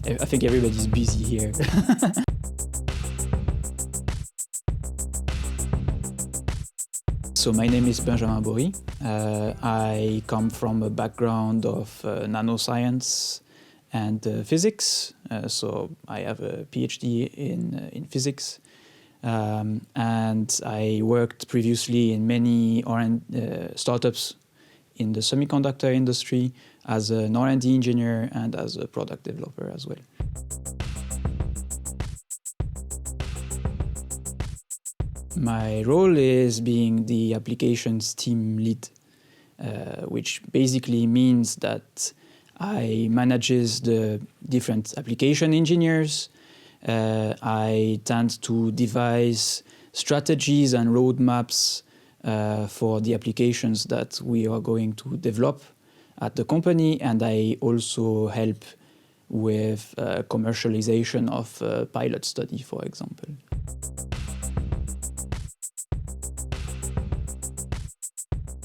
I think everybody's busy here. So my name is Benjamin Borie. I come from a background of nanoscience and physics. So I have a Ph.D. in physics. And I worked previously in many startups in the semiconductor industry as an R&D engineer and as a product developer as well. My role is being the applications team lead, which basically means that I manages the different application engineers. I tend to devise strategies and roadmaps for the applications that we are going to develop at the company, and I also help with commercialization of a pilot study, for example.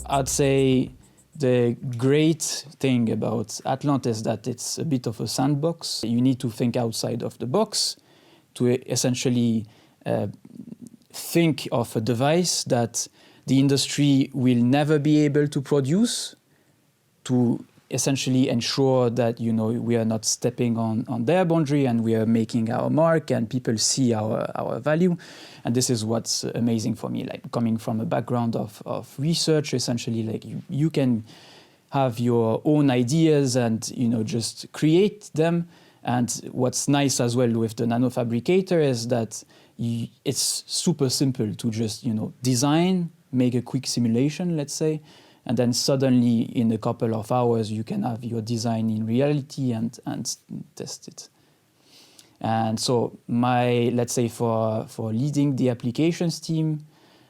I'd say the great thing about ATLANT is that it's a bit of a sandbox. You need to think outside of the box to essentially think of a device that the industry will never be able to produce, to essentially ensure that, you know, we are not stepping on their boundary and we are making our mark and people see our value. And this is what's amazing for me, like coming from a background of research, essentially, like you can have your own ideas and, you know, just create them. And what's nice as well with the nanofabricator is that it's super simple to just, you know, design, make a quick simulation, let's say, and then suddenly in a couple of hours you can have your design in reality and test it. And so let's say for leading the applications team,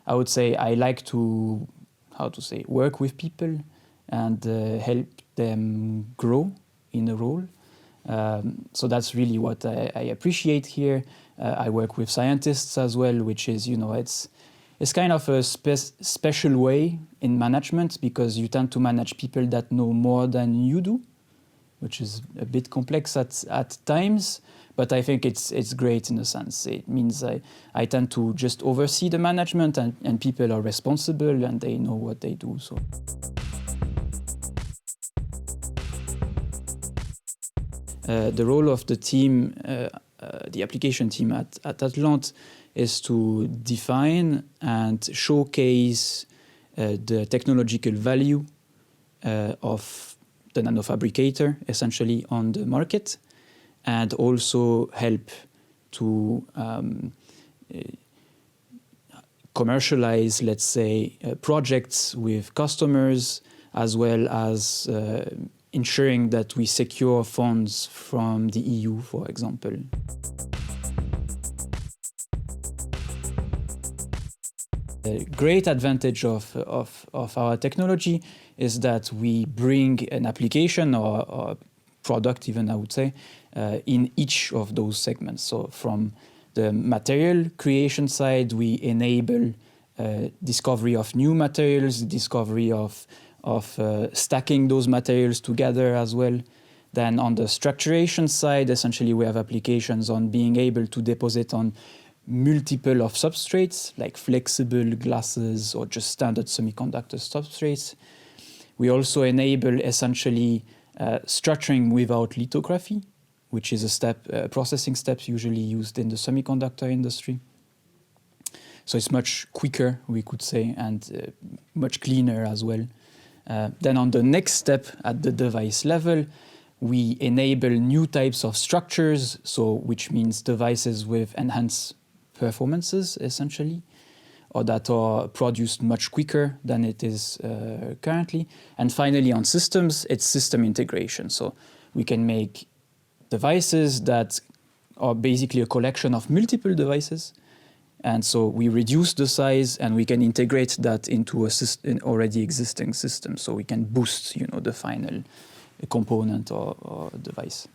I would say I like to, work with people and help them grow in a role. So that's really what I appreciate here. I work with scientists as well, which is, you know, it's kind of a special way in management because you tend to manage people that know more than you do, which is a bit complex at times, but I think it's great in a sense. It means I tend to just oversee the management and people are responsible and they know what they do. So. The role of the team, the application team at ATLANT, is to define and showcase the technological value of the nanofabricator, essentially, on the market, and also help to commercialize, let's say, projects with customers, as well as ensuring that we secure funds from the EU, for example. The great advantage of our technology is that we bring an application or product, even I would say, in each of those segments. So from the material creation side, we enable discovery of new materials, discovery of stacking those materials together as well. Then on the structuration side, essentially we have applications on being able to deposit on multiple of substrates, like flexible glasses or just standard semiconductor substrates. We also enable essentially structuring without lithography, which is a processing step usually used in the semiconductor industry. So it's much quicker, we could say, and much cleaner as well. Then on the next step at the device level, we enable new types of structures, so which means devices with enhanced performances, essentially, or that are produced much quicker than it is currently. And finally, on systems, it's system integration. So we can make devices that are basically a collection of multiple devices. And so we reduce the size and we can integrate that into an already existing system. So we can boost, you know, the final component or device.